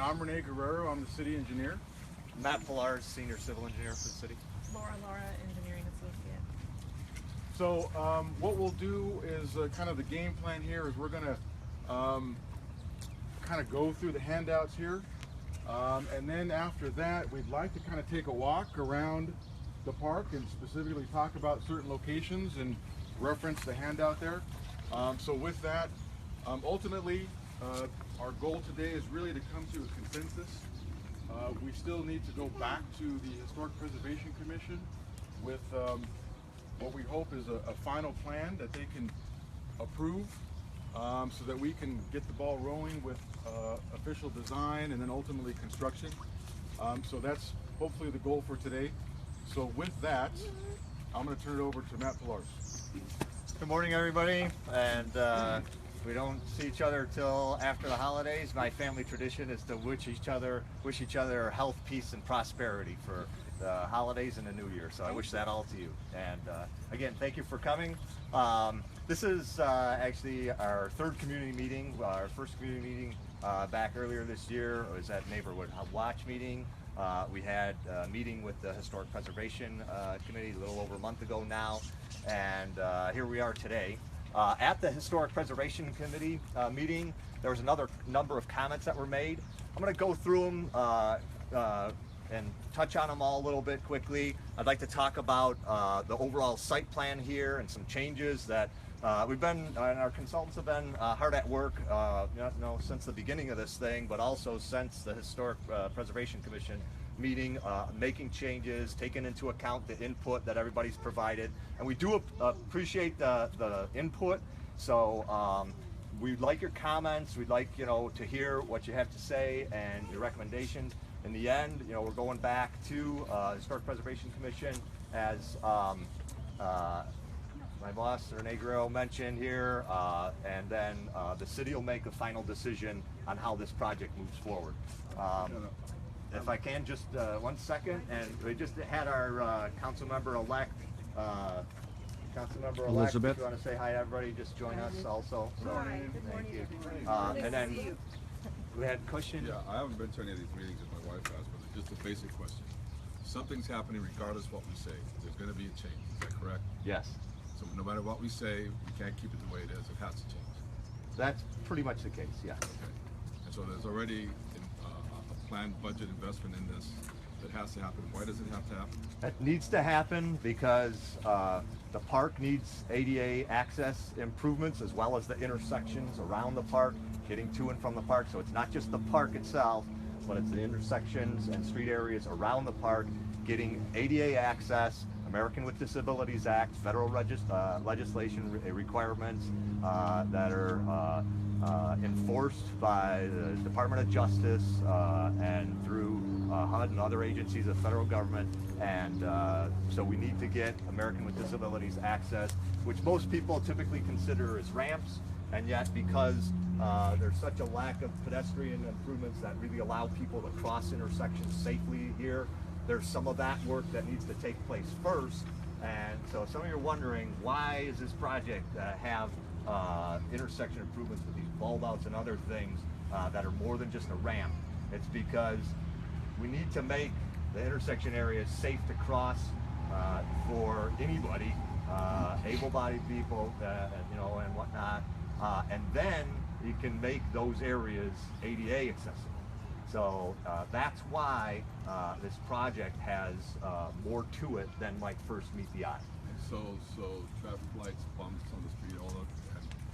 I'm Rene Guerrero. I'm the city engineer. Matt Pilar, senior civil engineer for the city. Laura, engineering associate. So what we'll do is kind of the game plan here is we're going to kind of go through the handouts here. And then after that, we'd like to kind of take a walk around the park and specifically talk about certain locations and reference the handout there. So with that, ultimately, our goal today is really to come to a consensus. We still need to go back to the Historic Preservation Commission with what we hope is a final plan that they can approve, so that we can get the ball rolling with official design and then ultimately construction. So that's hopefully the goal for today. So with that, I'm going to turn it over to Matt Pilar. Good morning, everybody. And we don't see each other till after the holidays. My family tradition is to wish each other health, peace, and prosperity for the holidays and the new year. So I wish that all to you. And again, thank you for coming. This is actually our third community meeting. Our first community meeting back earlier this year was at Neighborhood Watch meeting. We had a meeting with the Historic Preservation Committee a little over a month ago now, and here we are today. At the Historic Preservation Committee meeting, there was another number of comments that were made. I'm going to go through them and touch on them all a little bit quickly. I'd like to talk about the overall site plan here and some changes that we've been, and our consultants have been hard at work, since the beginning of this thing, but also since the Historic Preservation Commission meeting, making changes, taking into account the input that everybody's provided. And we do appreciate the input. So we'd like your comments. We'd like, to hear what you have to say and your recommendations. In the end, we're going back to Historic Preservation Commission as my boss, Rene Guerrero, mentioned here, and then the city will make a final decision on how this project moves forward. If I can, just 1 second, and we just had our council member-elect, Elizabeth. if you want to say hi to everybody, just join us also. So, Hi, good thank morning. you. And then we had Cushion. Yeah, I haven't been to any of these meetings as my wife has, but it's just a basic question. Something's happening regardless of what we say. There's going to be a change. Is that correct? Yes. So no matter what we say, we can't keep it the way it is. It has to change. That's pretty much the case, yes. Okay. And so there's already a planned budget investment in this that has to happen. Why does it have to happen? That needs to happen because the park needs ADA access improvements as well as the intersections around the park, getting to and from the park. So it's not just the park itself, but it's the intersections and street areas around the park, getting ADA access, American with Disabilities Act, federal legislation requirements that are enforced by the Department of Justice and through HUD and other agencies of federal government. And so we need to get American with Disabilities access, which most people typically consider as ramps. And yet, because there's such a lack of pedestrian improvements that really allow people to cross intersections safely here, there's some of that work that needs to take place first. And so some of you are wondering, why is this project have intersection improvements with these bulb outs and other things that are more than just a ramp? It's because we need to make the intersection areas safe to cross for anybody, able-bodied people, and whatnot. And then you can make those areas ADA accessible. So that's why this project has more to it than might first meet the eye. So traffic lights, bumps on the street, all that.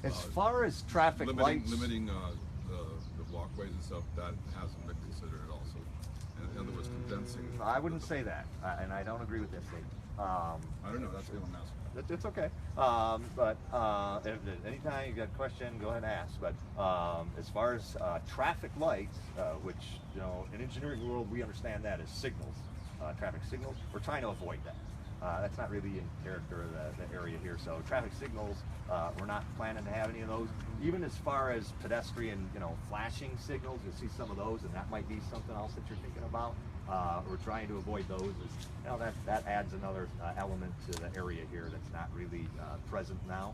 As far as traffic lights, limiting the walkways and stuff, that hasn't been considered also. In other words, condensing. I wouldn't say that, and I don't agree with this statement. I don't know. That's what I'm asking. It's okay. But if anytime you got a question, go ahead and ask. But as far as traffic lights, which in engineering world we understand that as signals, traffic signals, we're trying to avoid that. That's not really in character of the area here. So traffic signals, we're not planning to have any of those. Even as far as pedestrian, flashing signals, you'll see some of those, and that might be something else that you're thinking about. we're trying to avoid those. That adds another element to the area here that's not really present now.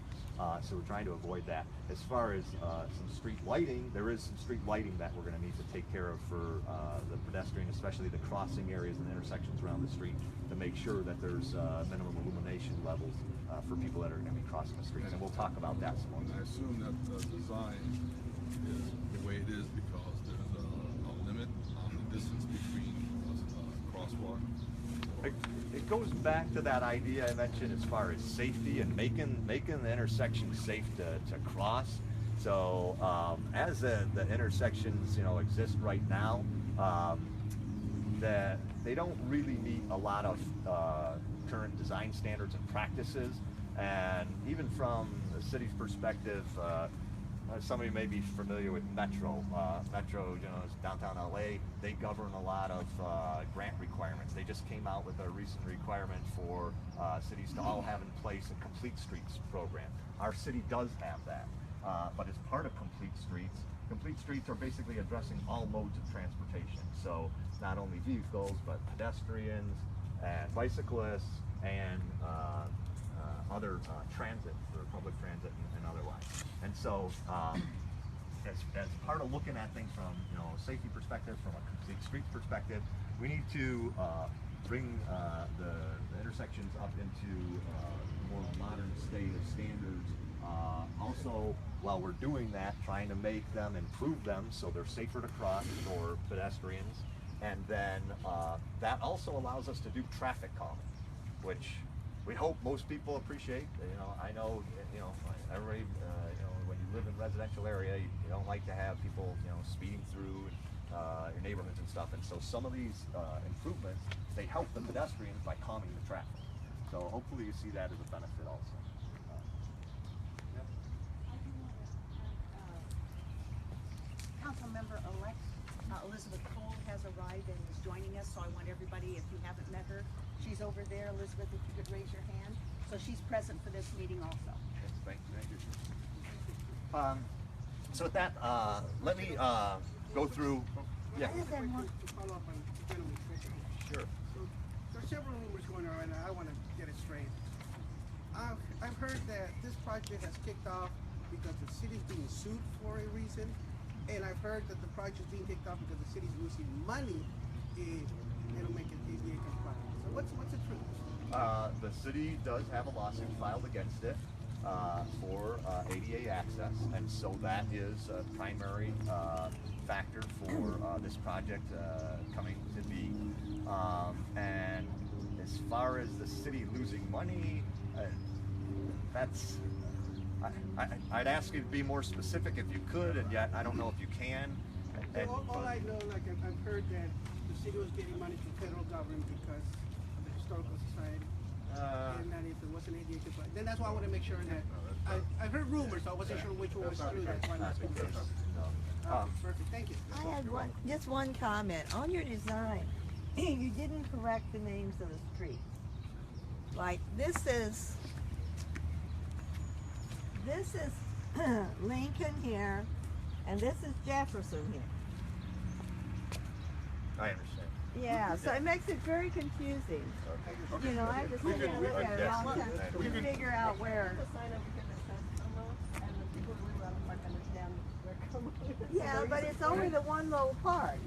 So we're trying to avoid that. As far as some street lighting, there is some street lighting that we're going to need to take care of for the pedestrian, especially the crossing areas and intersections around the street, to make sure that there's minimum illumination levels for people that are going to be crossing the streets. And we'll talk about that some more. And I assume that the design is the way it is because there's a limit on the distance between a crosswalk. It goes back to that idea I mentioned as far as safety and making the intersection safe to cross. So as the intersections exist right now, that they don't really meet a lot of current design standards and practices. And even from the city's perspective, somebody may be familiar with Metro. Metro, is downtown LA. They govern a lot of grant requirements. They just came out with a recent requirement for cities to all have in place a complete streets program. Our city does have that, but as part of complete streets are basically addressing all modes of transportation. So not only vehicles, but pedestrians and bicyclists and other transit, or public transit and otherwise. And so as part of looking at things from a safety perspective, from a complete streets perspective, we need to bring the intersections up into a more modern state of standards. Also, while we're doing that, trying to make them, improve them so they're safer to cross for pedestrians. And then that also allows us to do traffic calming, which we hope most people appreciate. I know, everybody, when you live in a residential area, you don't like to have people, speeding through your neighborhoods and stuff. And so some of these improvements, they help the pedestrians by calming the traffic. So hopefully you see that as a benefit also. Councilmember-elect Elizabeth Cole has arrived and is joining us, so I want everybody, if you haven't met her, she's over there. Elizabeth, if you could raise your hand. So she's present for this meeting also. Yes, thank you. So with that, let me go through. Yeah. I just have one to follow up on the gentleman's question. Sure. So there are several rumors going around, and I want to get it straight. I've heard that this project has kicked off because the city's being sued for a reason, and I've heard that the project's being kicked off because the city's losing money if they don't make it ADA compliant. So what's the truth? The city does have a lawsuit filed against it for ADA access, and so that is a primary factor for this project coming to be. And as far as the city losing money, that's I'd ask you to be more specific if you could, and yet I don't know if you can. All I know, like I've heard that the city was getting money from federal government because of the historical society, and that if it wasn't ADA compliant, then that's why I want to make sure that I've heard rumors, so I wasn't sure which one was true. That's why I'm asking. Perfect, thank you. I had just one comment. On your design, you didn't correct the names of the streets. Like this is Lincoln here, and this is Jefferson here. I understand. Yeah, so it makes it very confusing. You know, I just look at it all the time to figure out where. Yeah, but it's only the one little part,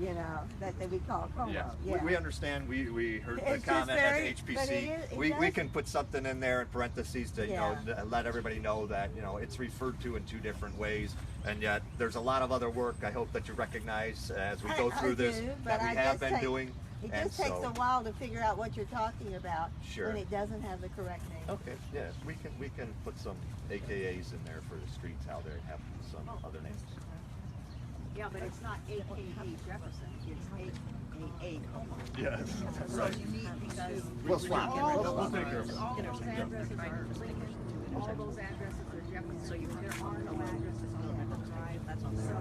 that we call Como. Yeah, we understand. We heard the It's just comment very- at but HPC. it We does- can put something in there in parentheses to Yeah. let everybody know that it's referred to in two different ways, and yet there's a lot of other work. I hope that you recognize as we go through this do, that but we I have just been take- doing. It and just takes so- a while to figure out what you're talking about Sure. when it doesn't have the correct name. Okay, yeah, we can put some AKAs in there for the streets, how they have some other names. Yeah, but it's not AKA Jefferson, it's AKA Como. Yes, So right. you need, because We'll swap. all We'll those take care of it. addresses are Lincoln, all those addresses are Jefferson, so there are no addresses on Lincoln Drive. So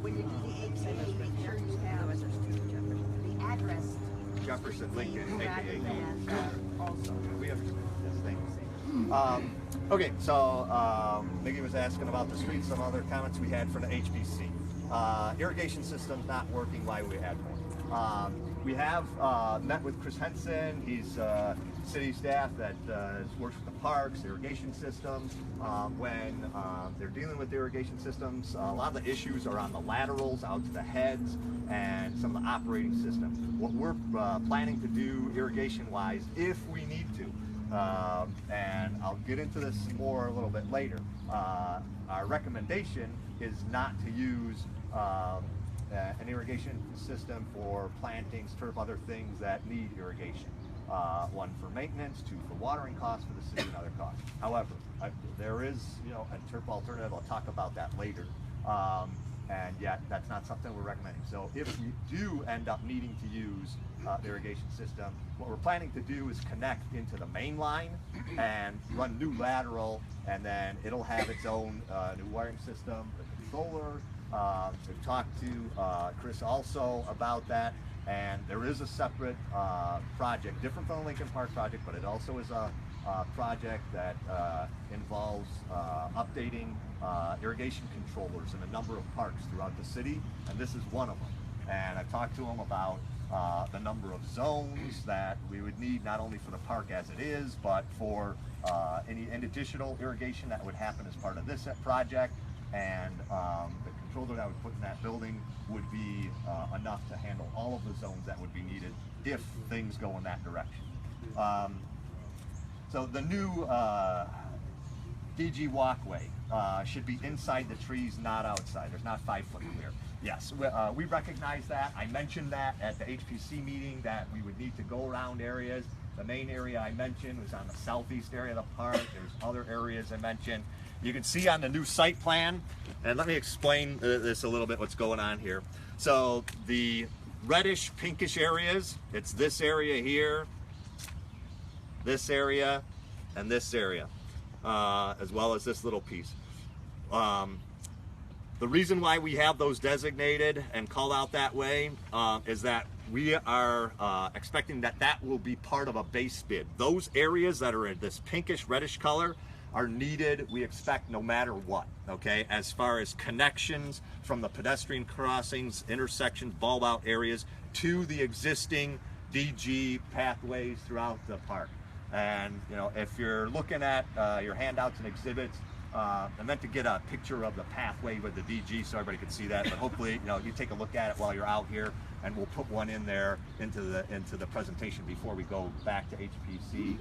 when you do the AKA, make sure you have the address. Jefferson, Lincoln, rather AKA. than also. We have this thing. Okay, so Miggy was asking about the streets, some other comments we had from the HPC. irrigation system's not working, why we add more. We have met with Chris Henson. He's city staff that works with the parks, irrigation systems. When they're dealing with irrigation systems, a lot of the issues are on the laterals out to the heads and some of the operating systems. What we're planning to do irrigation-wise, if we need to, and I'll get into this more a little bit later, our recommendation is not to use an irrigation system for plantings, turf, other things that need irrigation. One for maintenance, two for watering costs for the city and other costs. However, there is, a turf alternative. I'll talk about that later. And yet, that's not something we're recommending. So if you do end up needing to use the irrigation system, what we're planning to do is connect into the main line and run new lateral, and then it'll have its own new wiring system, the controller. We've talked to Chris also about that, and there is a separate project, different from the Lincoln Park project, but it also is a project that involves updating irrigation controllers in a number of parks throughout the city, and this is one of them. And I've talked to him about the number of zones that we would need, not only for the park as it is, but for any additional irrigation that would happen as part of this project. And the controller that would put in that building would be enough to handle all of the zones that would be needed if things go in that direction. So the new DG walkway should be inside the trees, not outside. There's not 5 foot clear. Yes, we recognize that. I mentioned that at the HPC meeting that we would need to go around areas. The main area I mentioned was on the southeast area of the park. There's other areas I mentioned. You can see on the new site plan, and let me explain this a little bit, what's going on here. So the reddish pinkish areas, it's this area here, this area, and this area, as well as this little piece. The reason why we have those designated and called out that way is that we are expecting that that will be part of a base bid. Those areas that are in this pinkish reddish color are needed, we expect, no matter what, okay? As far as connections from the pedestrian crossings, intersections, bulb out areas to the existing DG pathways throughout the park. And, if you're looking at your handouts and exhibits, I meant to get a picture of the pathway with the DG so everybody could see that, but hopefully, you take a look at it while you're out here, and we'll put one in there into the presentation before we go back to HPC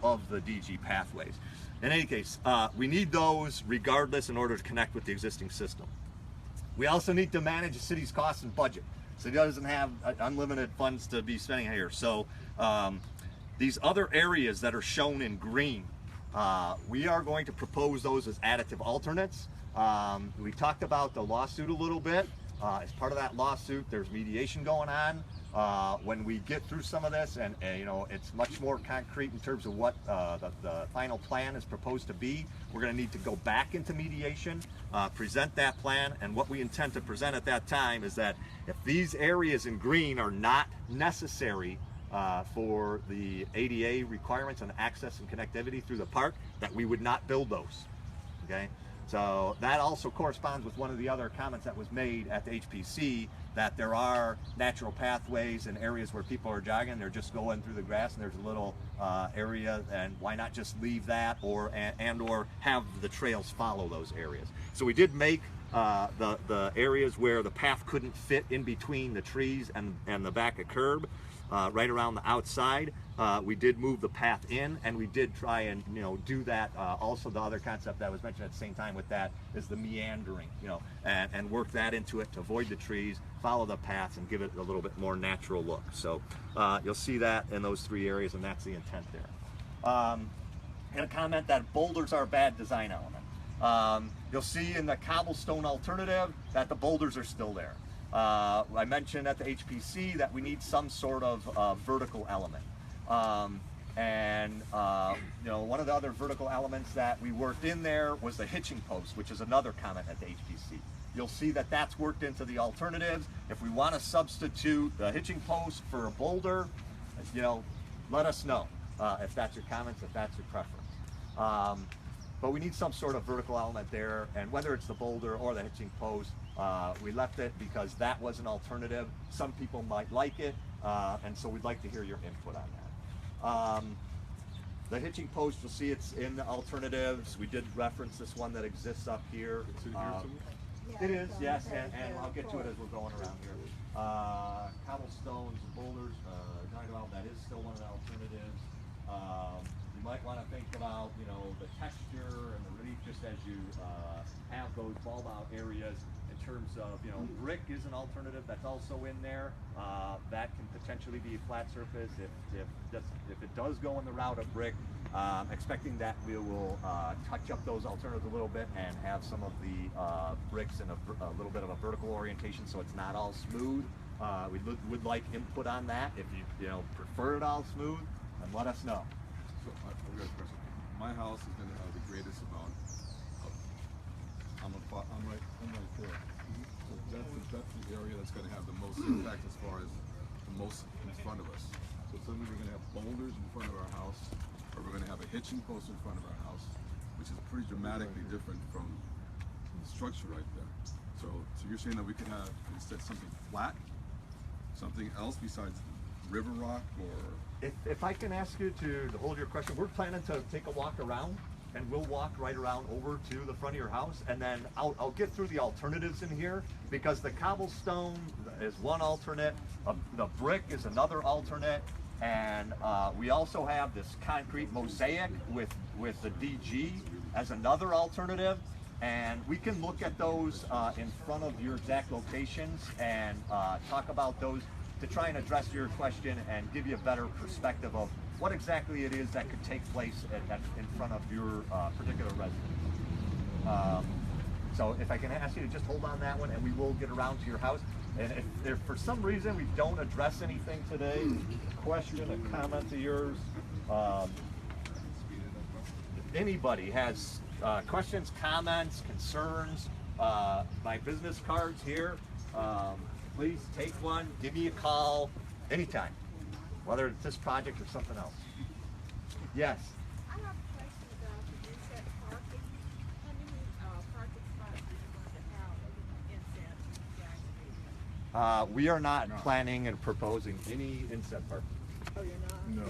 of the DG pathways. In any case, we need those regardless in order to connect with the existing system. We also need to manage the city's costs and budget. City doesn't have unlimited funds to be spending here. So these other areas that are shown in green, we are going to propose those as additive alternates. We talked about the lawsuit a little bit. As part of that lawsuit, there's mediation going on. When we get through some of this, and it's much more concrete in terms of what the final plan is proposed to be, we're going to need to go back into mediation, present that plan, and what we intend to present at that time is that if these areas in green are not necessary for the ADA requirements on access and connectivity through the park, that we would not build those, okay? So that also corresponds with one of the other comments that was made at the HPC, that there are natural pathways and areas where people are jogging, they're just going through the grass and there's a little area, and why not just leave that or have the trails follow those areas. So we did make the areas where the path couldn't fit in between the trees and the back of curb, right around the outside. We did move the path in, and we did try and do that. Also, the other concept that was mentioned at the same time with that is the meandering, and work that into it to avoid the trees, follow the paths, and give it a little bit more natural look. So you'll see that in those 3 areas, and that's the intent there. And a comment that boulders are a bad design element. You'll see in the cobblestone alternative that the boulders are still there. I mentioned at the HPC that we need some sort of vertical element. One of the other vertical elements that we worked in there was the hitching post, which is another comment at the HPC. You'll see that that's worked into the alternatives. If we want to substitute the hitching post for a boulder, let us know if that's your comments, if that's your preference. But we need some sort of vertical element there, and whether it's the boulder or the hitching post, We left it because that was an alternative. Some people might like it, and so we'd like to hear your input on that. The hitching post, you'll see it's in the alternatives. We did reference this one that exists up here. It's in here somewhere? It is, yes, and I'll get to it as we're going around here. Cobblestones, boulders, that is still one of the alternatives. You might want to think about, you know, the texture and the relief just as you have those bulb out areas. In terms of, you know, brick is an alternative that's also in there. That can potentially be a flat surface if it does go in the route of brick. Expecting that we will touch up those alternatives a little bit and have some of the bricks in a little bit of a vertical orientation, so it's not all smooth. We would like input on that. If you know prefer it all smooth, then let us know. So I've got a question. My house is going to have the greatest amount of, I'm right there. So that's the area that's going to have the most impact as far as the most in front of us. So suddenly we're going to have boulders in front of our house, or we're going to have a hitching post in front of our house, which is pretty dramatically different from the structure right there. So you're saying that we could have instead something flat, something else besides river rock, or If I can ask you to hold your question, we're planning to take a walk around, and we'll walk right around over to the front of your house, and then I'll get through the alternatives in here, because the cobblestone is one alternate, the brick is another alternate, and we also have this concrete mosaic with the DG as another alternative, and we can look at those in front of your exact locations and talk about those to try and address your question and give you a better perspective of what exactly it is that could take place in front of your particular residence. So if I can ask you to just hold on that one, and we will get around to your house. And if for some reason we don't address anything today, a question, a comment of yours, if anybody has questions, comments, concerns, my business card's here. Please take one, give me a call anytime, whether it's this project or something else. Yes? I have a question about the inset parking. How many parking spots are you going to have inset gas station? We are not planning and proposing any inset parking. Oh, you're not? no?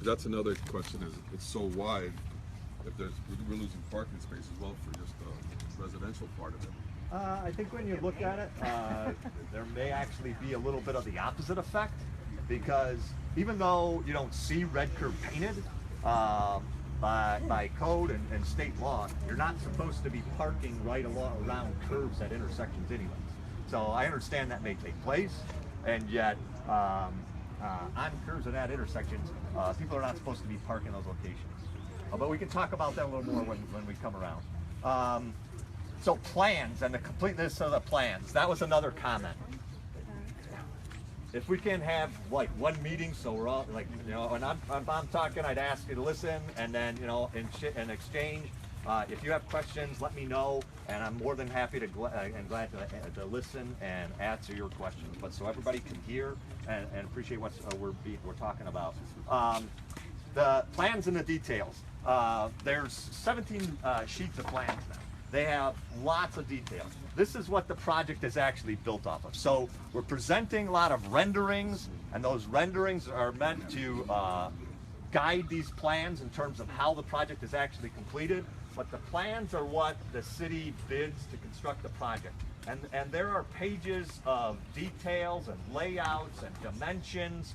That's another question. Is it's so wide that we're losing parking space as well for just the residential part of it. I think when you look at it, there may actually be a little bit of the opposite effect, because even though you don't see red curb painted by code and state law, you're not supposed to be parking right around curbs at intersections anyways. So I understand that may take place, and yet on curbs and at intersections, people are not supposed to be parking those locations. But we can talk about that a little more when we come around. So plans and the completeness of the plans, that was another comment. If we can have like one meeting, so we're all like, you know, when I'm talking, I'd ask you to listen, and then, you know, in exchange, if you have questions, let me know, and I'm more than happy to and glad to listen and answer your questions. But so everybody can hear and appreciate what we're talking about. The plans and the details. There's 17 sheets of plans now. They have lots of details. This is what the project is actually built off of. So we're presenting a lot of renderings, and those renderings are meant to guide these plans in terms of how the project is actually completed. But the plans are what the city bids to construct the project. And there are pages of details and layouts and dimensions,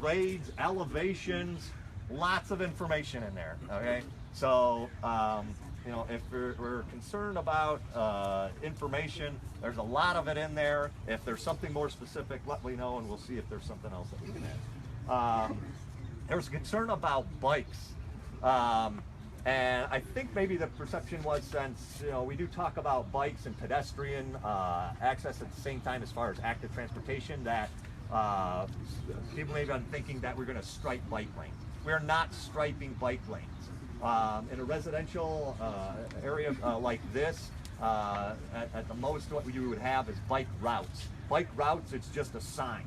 grades, elevations, lots of information in there, okay? So, you know, if we're concerned about information, there's a lot of it in there. If there's something more specific, let me know, and we'll see if there's something else that we can add. There's concern about bikes. And I think maybe the perception was, since, you know, we do talk about bikes and pedestrian access at the same time as far as active transportation, that people may have been thinking that we're going to stripe bike lanes. We're not striping bike lanes. In a residential area like this, at the most what you would have is bike routes. Bike routes, it's just a sign.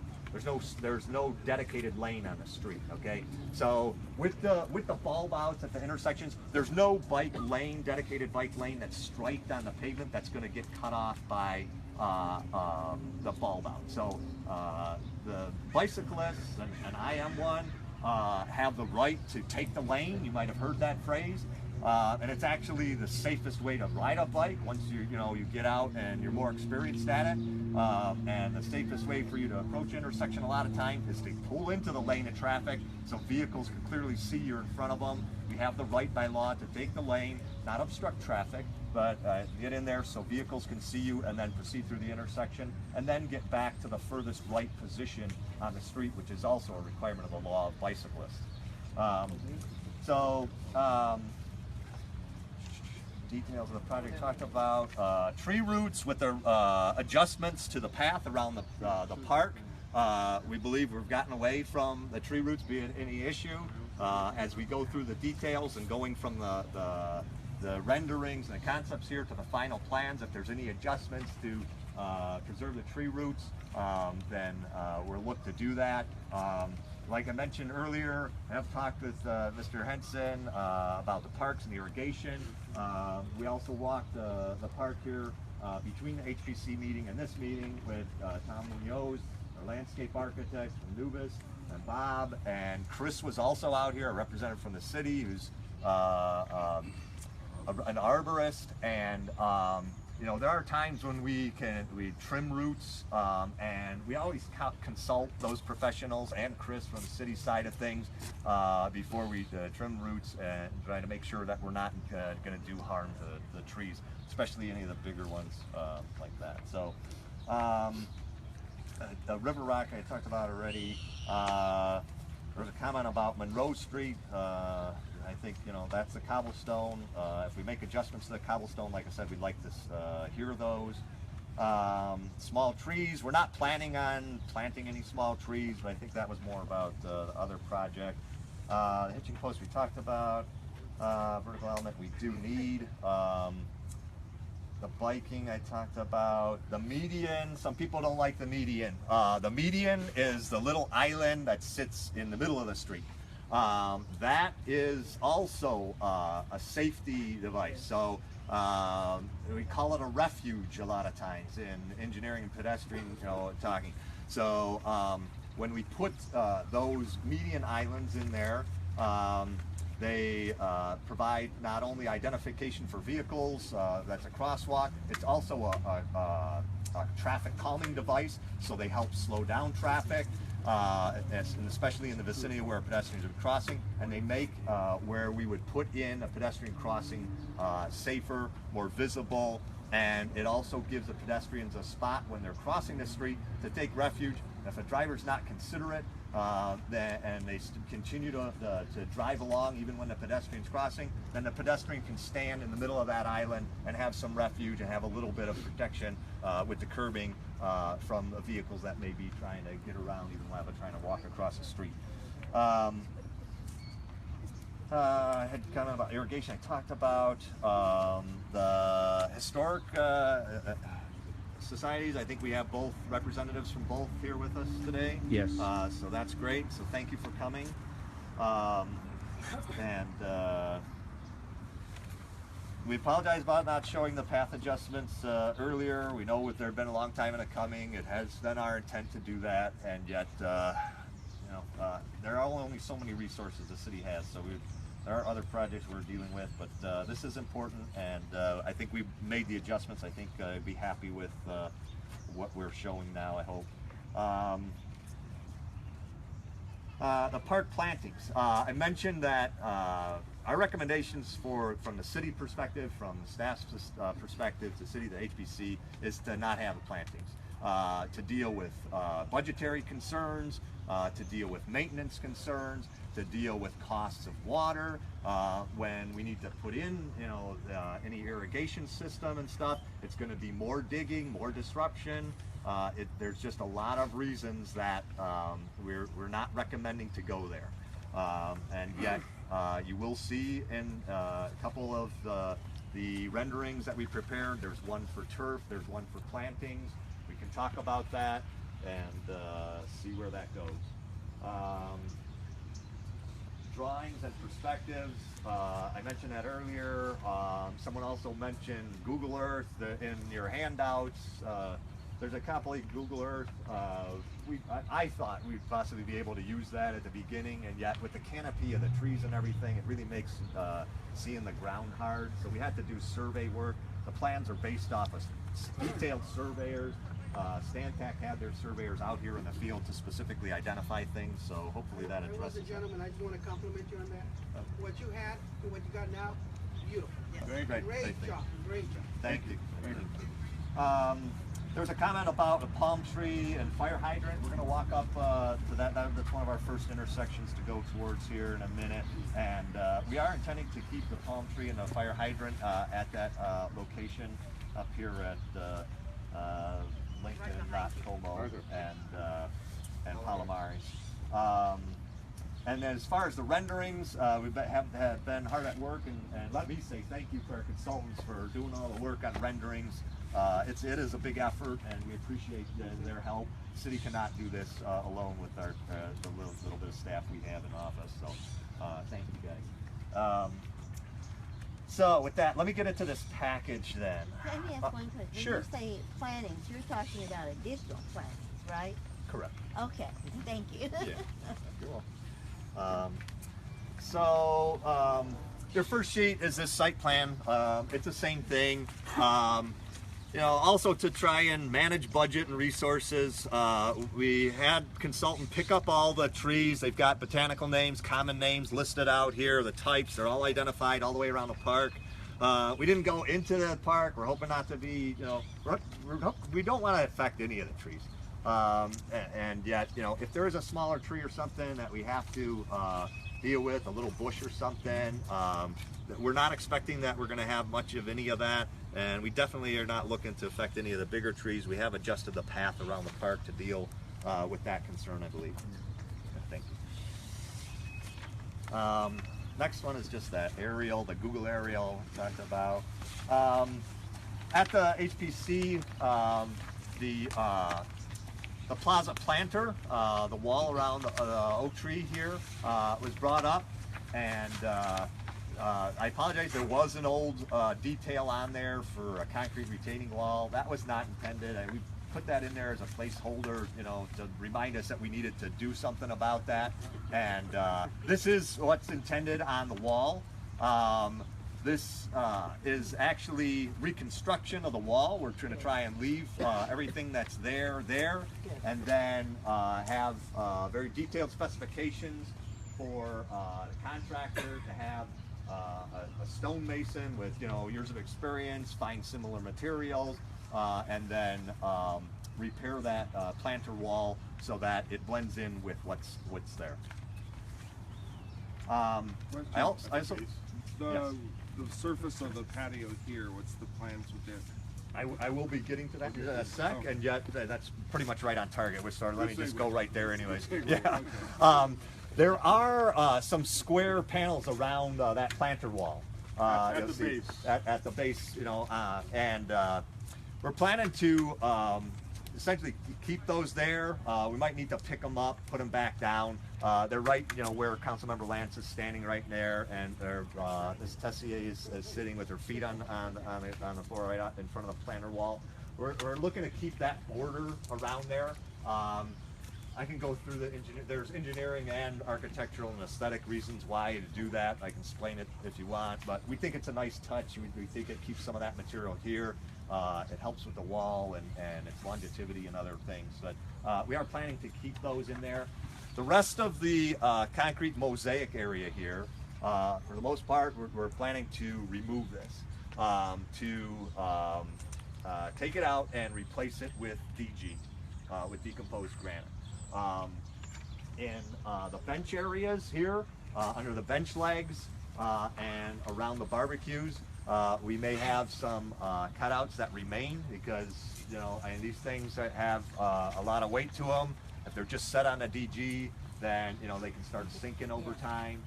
There's no dedicated lane on the street, okay? So with the bulb outs at the intersections, there's no dedicated bike lane that's striped on the pavement that's gonna get cut off by the bulb out. So the bicyclists, and I am one, have the right to take the lane. You might have heard that phrase. And it's actually the safest way to ride a bike once you get out and you're more experienced at it. And the safest way for you to approach an intersection a lot of times is to pull into the lane of traffic so vehicles can clearly see you're in front of them. We have the right by law to take the lane, not obstruct traffic, but get in there so vehicles can see you and then proceed through the intersection and then get back to the furthest right position on the street, which is also a requirement of the law of bicyclists. Details of the project talked about. Tree roots with the adjustments to the path around the park. We believe we've gotten away from the tree roots being any issue. As we go through the details and going from the renderings and the concepts here to the final plans, if there's any adjustments to preserve the tree roots, then we'll look to do that. Like I mentioned earlier, I have talked with Mr. Henson about the parks and irrigation. We also walked the park here between the HPC meeting and this meeting with Tom Munoz, our landscape architect from Nubis, and Bob, and Chris was also out here, a representative from the city who's an arborist, and there are times when we trim roots, and we always consult those professionals and Chris from the city side of things before we trim roots and try to make sure that we're not going to do harm to the trees, especially any of the bigger ones like that. So the River Rock I talked about already. There was a comment about Monroe Street. I think that's the cobblestone. If we make adjustments to the cobblestone, like I said, we'd like to hear those. Small trees, we're not planning on planting any small trees, but I think that was more about the other project. The hitching post we talked about. Vertical element we do need. The biking I talked about. The median, some people don't like the median. The median is the little island that sits in the middle of the street. That is also a safety device. So we call it a refuge a lot of times in engineering and pedestrian talking. So when we put those median islands in there, they provide not only identification for vehicles, that's a crosswalk, it's also a traffic calming device, so they help slow down traffic. And especially in the vicinity where pedestrians are crossing, and they make where we would put in a pedestrian crossing safer, more visible, and it also gives the pedestrians a spot when they're crossing the street to take refuge. If a driver's not considerate and they continue to drive along even when the pedestrian's crossing, then the pedestrian can stand in the middle of that island and have some refuge and have a little bit of protection with the curbing from the vehicles that may be trying to get around even while they're trying to walk across the street. I had comment about irrigation. I talked about the historic societies. I think we have both representatives from both here with us today. Yes. So that's great. So thank you for coming. We apologize about not showing the path adjustments earlier. We know they've been a long time in coming. It has been our intent to do that, and yet there are only so many resources the city has. So there are other projects we're dealing with, but this is important, and I think we've made the adjustments. I think I'd be happy with what we're showing now, I hope. The park plantings. I mentioned that our recommendations from the city perspective, from the staff's perspective, the city, the HBC, is to not have the plantings. To deal with budgetary concerns, to deal with maintenance concerns, to deal with costs of water, when we need to put in any irrigation system and stuff. It's going to be more digging, more disruption. There's just a lot of reasons that we're not recommending to go there. And yet you will see in a couple of the renderings that we prepared, there's one for turf, there's one for plantings. We can talk about that and see where that goes. drawings and perspectives. I mentioned that earlier. Someone also mentioned Google Earth in your handouts. There's a complete Google Earth. I thought we'd possibly be able to use that at the beginning, and yet with the canopy of the trees and everything, it really makes seeing the ground hard. So we had to do survey work. The plans are based off of detailed surveyors. Stantec had their surveyors out here in the field to specifically identify things, so hopefully that addresses it. Gentlemen, I just want to compliment you on that. What you had and what you got now, beautiful. Great, Great job. Thank you. There's a comment about a palm tree and fire hydrant. We're going to walk up to that. That's one of our first intersections to go towards here in a minute. And we are intending to keep the palm tree and the fire hydrant at that location up here at Lincoln, Como, and Palomares. And then as far as the renderings, we have been hard at work, and let me say thank you to our consultants for doing all the work on renderings. It is a big effort, and we appreciate their help. The city cannot do this alone with our the little bit of staff we have in office. So thank you guys. So with that, let me get into this package then. Let me ask one question. Sure. When you say plannings, you're talking about additional plannings, right? Correct. Okay, thank you. Yeah. You're welcome. Your first sheet is this site plan. It's the same thing. You know, also to try and manage budget and resources, we had consultant pick up all the trees. They've got botanical names, common names listed out here. The types, they're all identified all the way around the park. We didn't go into the park. We're hoping not to be, you know, we don't want to affect any of the trees. And yet, you know, if there is a smaller tree or something that we have to deal with, a little bush or something, we're not expecting that we're going to have much of any of that, and we definitely are not looking to affect any of the bigger trees. We have adjusted the path around the park to deal with that concern, I believe. Thank you. Next one is just that aerial, the Google aerial we talked about. At the HPC, the plaza planter, the wall around the oak tree here was brought up, and I apologize, there was an old detail on there for a concrete retaining wall. That was not intended, and we put that in there as a placeholder, you know, to remind us that we needed to do something about that. And this is what's intended on the wall. This is actually reconstruction of the wall. We're trying to try and leave everything that's there, and then have very detailed specifications for the contractor to have a stonemason with, you know, years of experience, find similar materials, and then repair that planter wall so that it blends in with what's there. The surface of the patio here, what's the plans with it? I will be getting to that in a sec, and yet that's pretty much right on target. Let me just go right there anyways. Yeah. There are some square panels around that planter wall. At the base. At the base, you know, and we're planning to essentially keep those there. We might need to pick them up, put them back down. They're right, you know, where Councilmember Lance is standing right there, and this Tessier is sitting with her feet on the floor right in front of the planter wall. We're looking to keep that border around there. I can go through there's engineering and architectural and aesthetic reasons why to do that. I can explain it if you want, but we think it's a nice touch. We think it keeps some of that material here. It helps with the wall and its longevity and other things. But we are planning to keep those in there. The rest of the concrete mosaic area here, for the most part, we're planning to remove this, take it out and replace it with DG, with decomposed granite. In the bench areas here, under the bench legs and around the barbecues, we may have some cutouts that remain because, you know, and these things that have a lot of weight to them, if they're just set on a DG, then, you know, they can start sinking over time.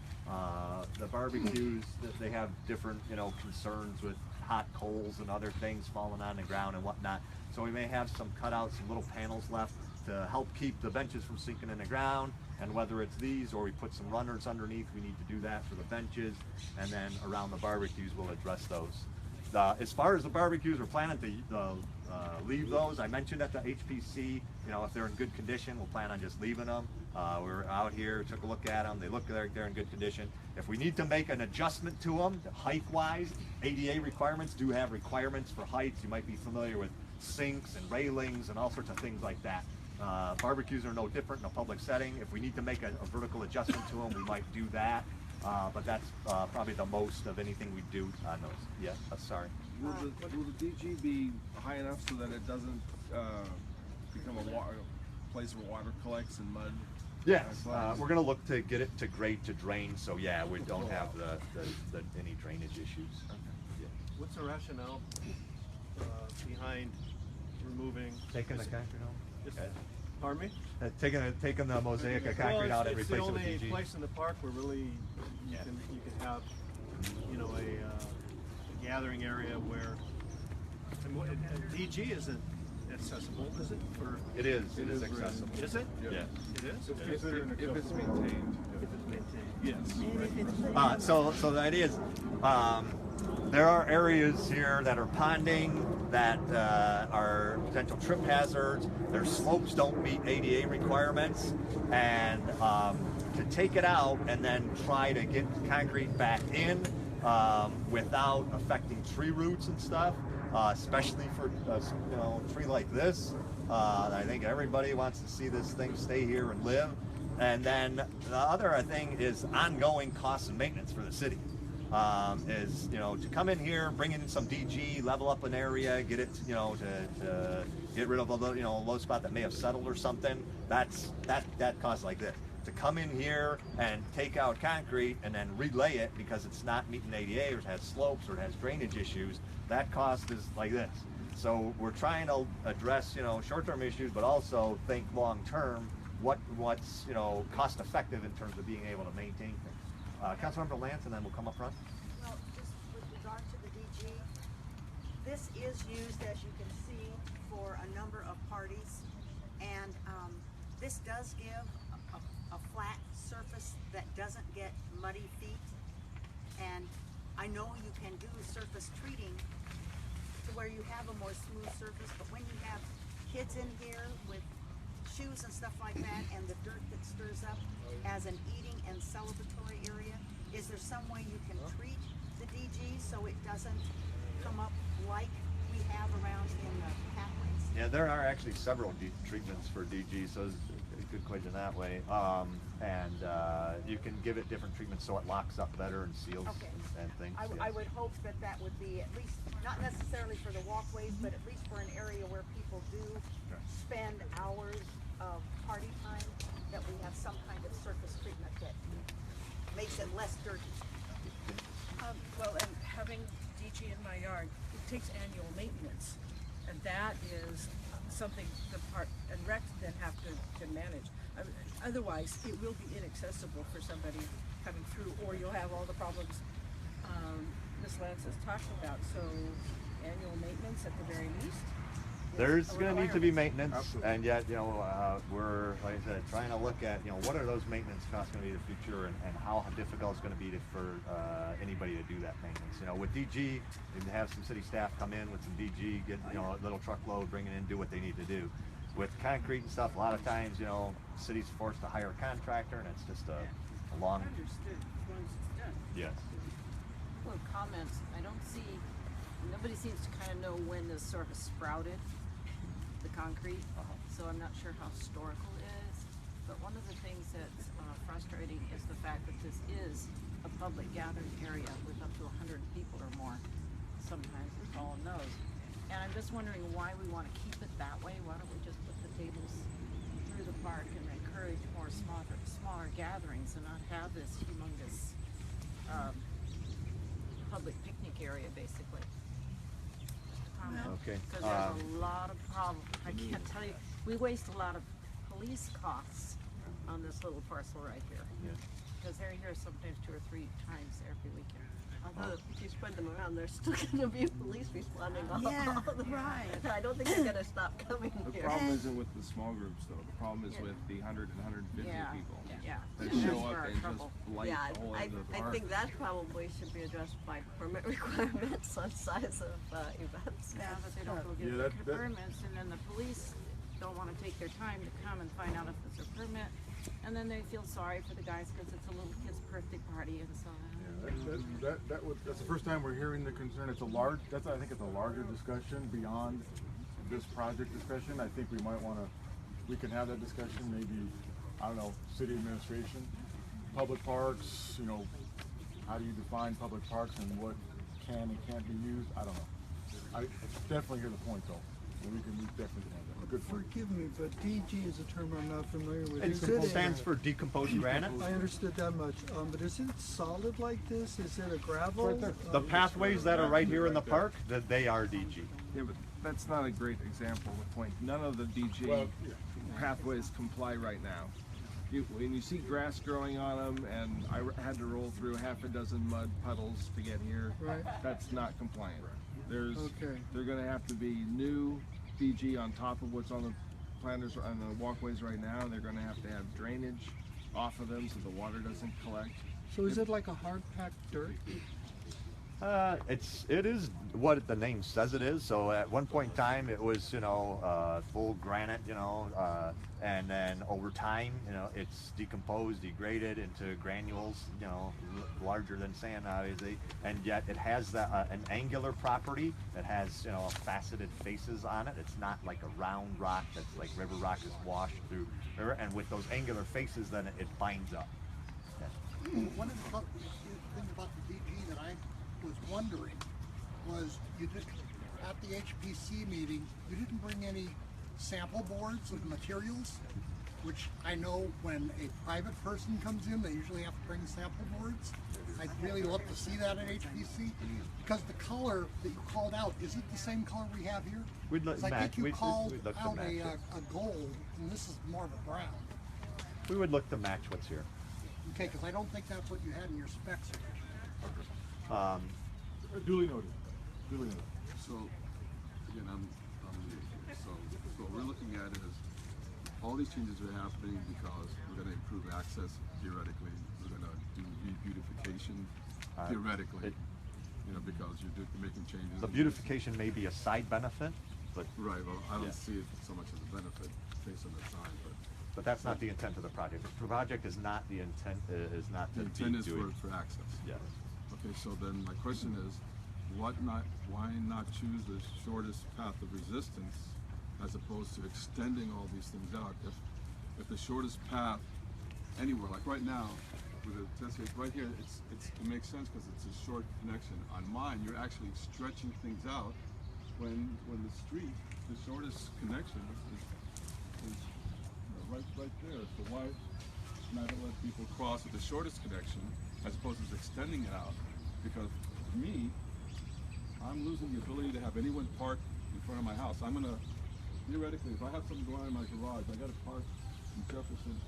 The barbecues, they have different, you know, concerns with hot coals and other things falling on the ground and whatnot. So we may have some cutouts, some little panels left. to help keep the benches from sinking in the ground. And whether it's these or we put some runners underneath, we need to do that for the benches. And then around the barbecues, we'll address those. As far as the barbecues, we're planning to leave those. I mentioned at the HPC, you know, if they're in good condition, we'll plan on just leaving them. We're out here, took a look at them. They look like they're in good condition. If we need to make an adjustment to them, height-wise, ADA requirements do have requirements for heights. You might be familiar with sinks and railings and all sorts of things like that. Barbecues are no different in a public setting. If we need to make a vertical adjustment to them, we might do that. But that's probably the most of anything we do on those. Yeah, sorry. Will the DG be high enough so that it doesn't become a place where water collects and mud? Yes, we're going to look to get it to grade to drain, so yeah, we don't have any drainage issues. Yeah. What's the rationale behind removing? Taking the concrete out? Okay. Pardon me? Taking the mosaic of concrete out and replacing it with DG. It's the only place in the park where really you can have, you know, a gathering area where DG isn't accessible, is it? It is accessible. Is it? Yeah. It is? If it's maintained. Yes. So the idea is, there are areas here that are ponding, that are potential trip hazards. Their slopes don't meet ADA requirements, and to take it out and then try to get concrete back in without affecting tree roots and stuff, especially for a tree like this. I think everybody wants to see this thing stay here and live. And then the other thing is ongoing costs and maintenance for the city. Is to come in here, bring in some DG, level up an area, get it to get rid of a low spot that may have settled or something. That costs like this. To come in here and take out concrete and then relay it because it's not meeting ADA or it has slopes or it has drainage issues, that cost is like this. So we're trying to address short-term issues, but also think long-term what's cost effective in terms of being able to maintain things. Councilmember Lance, and then we'll come up front. Well, just with regard to the DG, this is used, as you can see, for a number of parties, and this does give a flat surface that doesn't get muddy feet. And I know you can do surface treating to where you have a more smooth surface, but when you have kids in here with shoes and stuff like that, and the dirt that stirs up as an eating and celebratory area, is there some way you can treat the DG so it doesn't come up like we have around in the pathways? Yeah, there are actually several treatments for DG, so it's a good question that way. And you can give it different treatments so it locks up better and seals and things. I would hope that would be at least, not necessarily for the walkways, but at least for an area where people do spend hours of party time, that we have some kind of surface treatment that makes it less dirty. Well, and having DG in my yard, it takes annual maintenance, and that is something the park and rec then have to manage. Otherwise, it will be inaccessible for somebody coming through, or you'll have all the problems Ms. Lance is talking about. So, annual maintenance at the very least. There's going to need to be maintenance, and yet, we're, like I said, trying to look at, what are those maintenance costs going to be in the future, and how difficult it's going to be for anybody to do that maintenance. With DG, you can have some city staff come in with some DG, get, a little truckload, bring it in, do what they need to do. With concrete and stuff, a lot of times, the city's forced to hire a contractor, and it's just a long... Understood, once it's done. Yes. Well, comments, I don't see, nobody seems to kind of know when this surface sprouted, the concrete, so I'm not sure how historical it is. But one of the things that's frustrating is the fact that this is a public gathering area with up to 100 people or more. Sometimes it's all knows. And I'm just wondering why we want to keep it that way. Why don't we just put the tables through the park and encourage more smaller gatherings and not have this humongous public picnic area, basically. Okay. Because there's a lot of problems. I can't tell you. We waste a lot of police costs on this little parcel right here. Yeah. Because they're here sometimes 2 or 3 times every weekend. Although if you spread them around, there's still gonna be police responding all Yeah, the right. I don't think they're gonna stop coming The here. problem isn't with the small groups though, the problem is with the 100 and 150 Yeah, people yeah. that And show that's where up our and trouble. just blight Yeah, the whole I end of the park. think that probably should be addressed by permit requirements on size of events. Yeah, but they don't go Yeah, get that- the permits, and then the police don't wanna take their time to come and find out if it's a permit. And then they feel sorry for the guys, cause it's a little kid's birthday party and so. That's the first time we're hearing the concern. I think it's a larger discussion beyond this project discussion. I think we can have that discussion, maybe, I don't know, city administration, public parks, how do you define public parks and what can and can't be used? I don't know. I definitely hear the point though. We definitely can have that. Good point. Forgive me, but DG is a term I'm not familiar with. It Is it stands for decomposed granite. I understood that much, but is it solid like this? Is it a gravel? Right there. The pathways that are right here in the park, they are DG. Yeah, but that's not a great example of the point. None of the DG Well, yeah. pathways comply right now. When you see grass growing on them, and I had to roll through half a dozen mud puddles to get here, Right. that's not compliant. Okay. They're going to have to be new DG on top of what's on the planters on the walkways right now. They're going to have drainage off of them so the water doesn't collect. So is it like a hard packed dirt? It is what the name says it is. So at one point in time, it was full granite, and then over time, it's decomposed, degraded into granules, larger than sand obviously, and yet it has an angular property that has faceted faces on it. It's not like a round rock that's like river rock is washed through river, and with those angular faces, then it binds up. One of the things about the DG that I was wondering was at the HPC meeting, you didn't bring any sample boards of materials, which I know when a private person comes in, they usually have to bring sample boards. I'd really love to see that at HPC, because the color that you called out, is it the same color we have here? We'd look 'Cause I think you called we'd look to out match it. a gold, and this is more of a brown. We would look to match what's here. Okay, because I don't think that's what you had in your specs here. Duly noted. Duly noted. So, again, I'm new. So what we're looking at is all these changes are happening because we're going to improve access theoretically. We're going to do beautification theoretically. Because you're making changes. The beautification may be a side benefit, but right. Well, I don't see it so much as a benefit based on the design, but that's not the intent of the project. The project is not the intent. Is not the to intent is be doing. for access. Yes. Okay, so then my question is, why not choose the shortest path of resistance as opposed to extending all these things out? If the shortest path anywhere, like right now, with the test case right here, it makes sense because it's a short connection. On mine, you're actually stretching things out when the street, the shortest connection is right there. So why not let people cross at the shortest connection as opposed to extending it out? Because to me, I'm losing the ability to have anyone park in front of my house. I'm gonna, theoretically, if I have something going on in my garage, I gotta park in Jefferson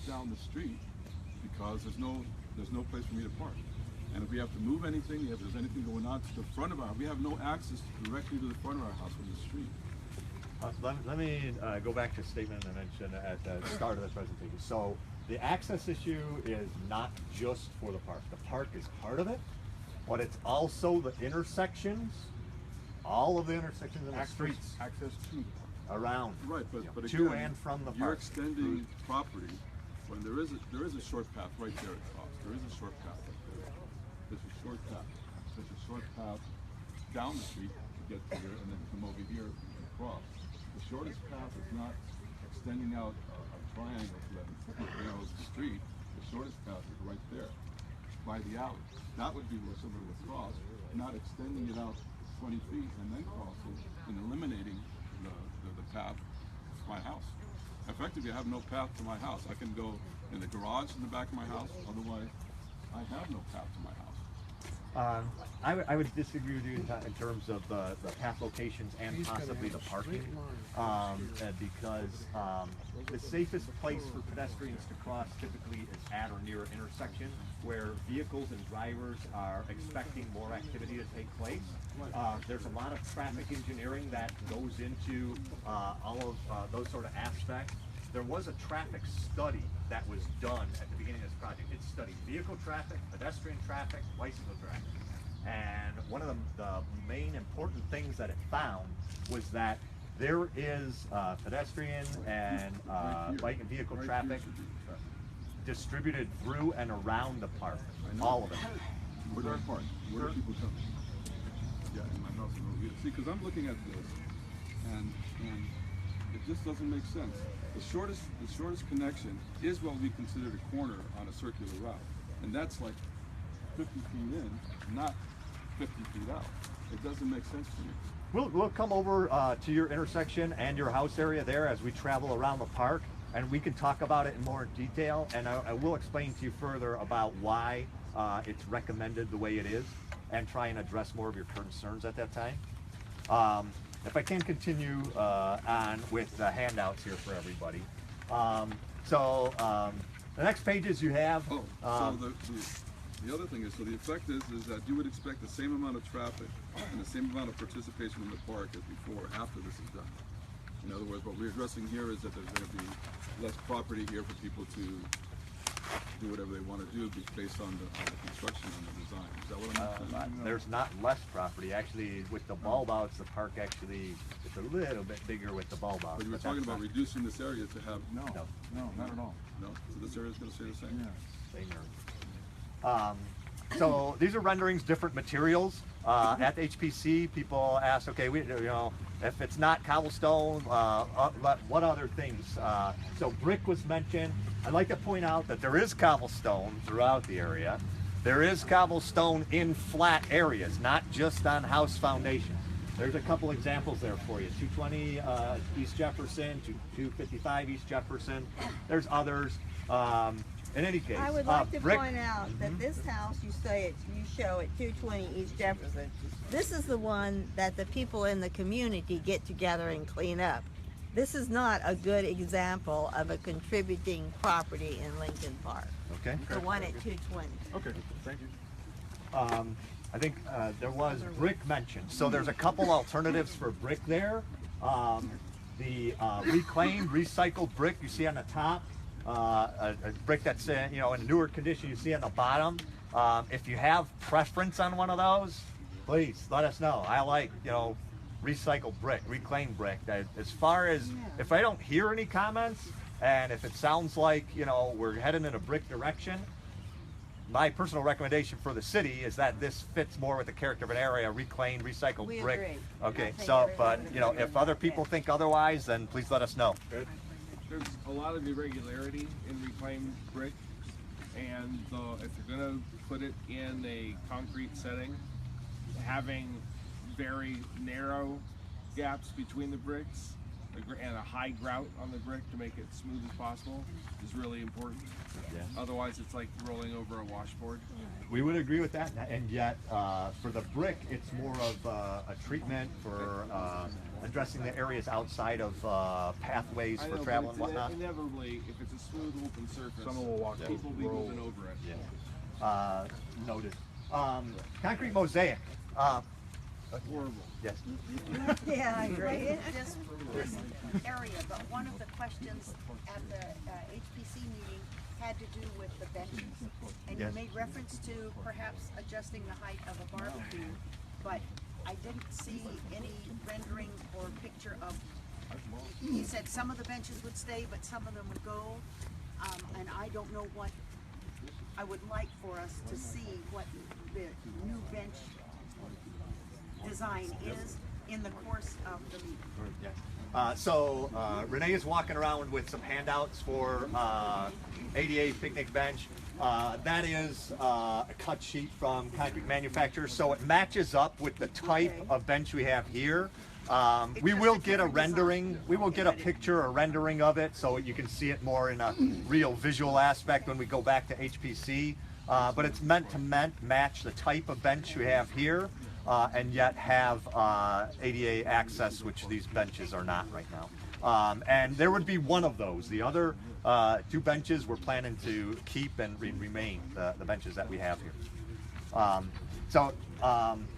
down the street because there's no place for me to park. And if we have to move anything, if there's anything going on to the front of our house, we have no access directly to the front of our house from the street. Let me go back to a statement I mentioned at the start of the presentation. So the access issue is not just for the park. The park is part of it, but it's also the intersections, all of the intersections in the streets. Access to. Around. Right, but to again, and from the park. You're extending property when there is a short path right there across. There is a short path right there. There's a short path. There's a short path down the street to get to here and then come over here and cross. The shortest path is not extending out a triangle so that it narrows the street. The shortest path is right there by the alley. That would be where somebody would cross, not extending it out 20 feet and then crossing and eliminating the path to my house. Effectively, I have no path to my house. I can go in the garage in the back of my house, otherwise I have no path to my house. I would disagree with you in terms of the path locations and possibly the parking, because the safest place for pedestrians to cross typically is at or near an intersection where vehicles and drivers are expecting more activity to take place. There's a lot of traffic engineering that goes into all of those sort of aspects. There was a traffic study that was done at the beginning of this project. It studied vehicle traffic, pedestrian traffic, bicycle traffic. And one of the main important things that it found was that there is pedestrian and bike and vehicle traffic distributed through and around the park, all of it. Where do I park? Where do people come? Yeah, in my house in Rosita. See, because I'm looking at this, and it just doesn't make sense. The shortest connection is what we consider a corner on a circular route, and that's like 50 feet in, not 50 feet out. It doesn't make sense to me. We'll come over to your intersection and your house area there as we travel around the park, and we can talk about it in more detail, and I will explain to you further about why it's recommended the way it is and try and address more of your concerns at that time. If I can continue on with the handouts here for everybody. The next pages you have. So the other thing is, so the effect is that you would expect the same amount of traffic and the same amount of participation in the park as before after this is done. In other words, what we're addressing here is that there's going to be less property here for people to do whatever they want to do based on the construction and the design. Is that what I'm saying? There's not less property. Actually, with the bulb outs, the park actually is a little bit bigger with the bulb outs. But you were talking about reducing this area to have... No, not at all. No? So this area is going to stay the same? Yeah. Same area. So these are renderings, different materials. At HPC, people ask, okay, if it's not cobblestone, what other things? So brick was mentioned. I'd like to point out that there is cobblestone throughout the area. There is cobblestone in flat areas, not just on house foundations. There's a couple examples there for you. 220 East Jefferson, 255 East Jefferson. There's others. In any case, I would like to point out that this house you show at 220 East Jefferson, this is the one that the people in the community get together and clean up. This is not a good example of a contributing property in Lincoln Park. Okay. The one at 220. Okay, thank you. I think there was brick mentioned. So there's a couple alternatives for brick there. The reclaimed, recycled brick you see on the top. A brick that's in a newer condition you see on the bottom. If you have preference on one of those, please let us know. I like recycled brick, reclaimed brick. As far as if I don't hear any comments, and if it sounds like we're heading in a brick direction, my personal recommendation for the city is that this fits more with the character of an area, reclaimed, recycled We brick. agree. Okay, so but if other people think otherwise, then please let us know. Good. There's a lot of irregularity in reclaimed brick, and if you're going to put it in a concrete setting, having very narrow gaps between the bricks and a high grout on the brick to make it smooth as possible is really important. Yeah. Otherwise, it's like rolling over a washboard. We would agree with that, and yet for the brick, it's more of a treatment for addressing the areas outside of pathways for travel and whatnot. Inevitably, if it's a smooth open surface, Someone will walk people will be moving over it. Yeah. Noted. Concrete mosaic. Horrible. Yes. Yeah, I agree. This area, but one of the questions at the HPC meeting had to do with the benches. And you Yes. made reference to perhaps adjusting the height of a barbecue, but I didn't see any rendering or picture of, you said some of the benches would stay, but some of them would go. And I don't know what, I would like for us to see what the new bench design is in the course of the meeting. So Renee is walking around with some handouts for ADA picnic bench. That is a cut sheet from concrete manufacturers, so it matches up with the type of bench we have here. We will get a rendering, we will get a picture or rendering of it so you can see it more in a real visual aspect when we go back to HPC. but it's meant to match the type of bench you have here, and yet have ADA access, which these benches are not right now. And there would be one of those. The other 2 benches we're planning to keep and remain the benches that we have here.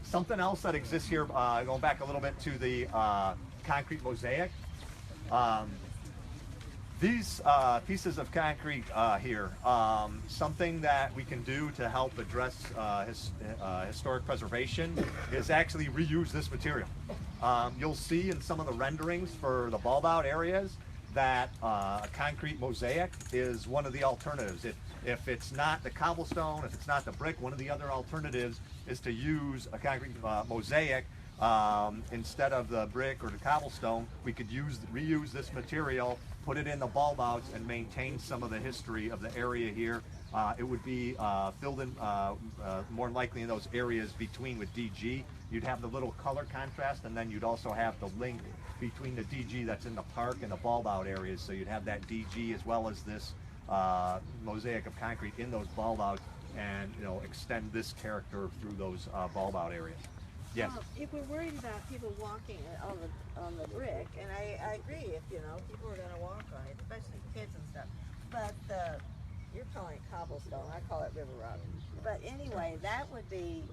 Something else that exists here, going back a little bit to the concrete mosaic. These pieces of concrete here, something that we can do to help address historic preservation is actually reuse this material. You'll see in some of the renderings for the bulb out areas that a concrete mosaic is one of the alternatives. If it's not the cobblestone, if it's not the brick, one of the other alternatives is to use a concrete mosaic instead of the brick or the cobblestone. We could reuse this material, put it in the bulb outs, and maintain some of the history of the area here. It would be filled in more likely in those areas between with DG. You'd have the little color contrast, and then you'd also have the link between the DG that's in the park and the bulb out areas. So you'd have that DG as well as this mosaic of concrete in those bulb outs, and extend this character through those bulb out areas. Yes. If we're worried about people walking on the brick, and I agree, if people are going to walk on it, especially kids and stuff. But you're calling it cobblestone, I call it river rock. But anyway, that would be,